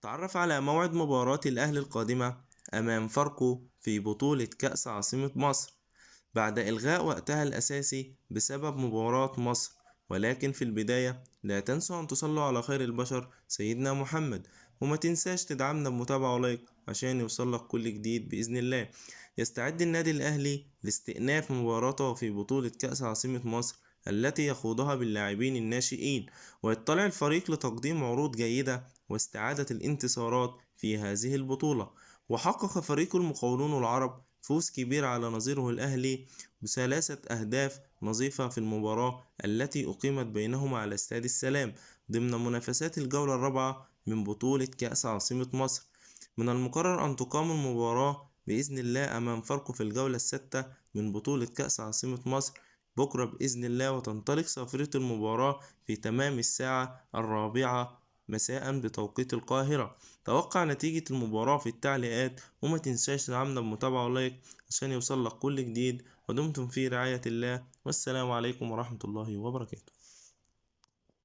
تعرف على موعد مباراة الأهلي القادمة أمام فاركو في بطولة كأس عاصمة مصر بعد إلغاء وقتها الأساسي بسبب مباراة مصر. ولكن في البداية لا تنسوا أن تصلوا على خير البشر سيدنا محمد، وما تنساش تدعمنا بمتابعة ولايك عشان يوصلك كل جديد بإذن الله. يستعد النادي الأهلي لاستئناف مباراته في بطولة كأس عاصمة مصر التي يخوضها باللاعبين الناشئين، ويطلع الفريق لتقديم عروض جيدة واستعادة الانتصارات في هذه البطولة. وحقق فريق المقاولون العرب فوز كبير على نظيره الأهلي ب3 أهداف نظيفة في المباراة التي أقيمت بينهما على استاد السلام ضمن منافسات الجولة الرابعة من بطولة كأس عاصمة مصر. من المقرر أن تقام المباراة بإذن الله أمام فاركو في الجولة السادسة من بطولة كأس عاصمة مصر بكرة بإذن الله، وتنطلق صافرة المباراة في تمام الساعة 4 مساء بتوقيت القاهرة. توقع نتيجة المباراة في التعليقات، وما تنساش تدعمنا بمتابعة ولايك عشان يوصلك كل جديد. ودمتم في رعاية الله، والسلام عليكم ورحمة الله وبركاته.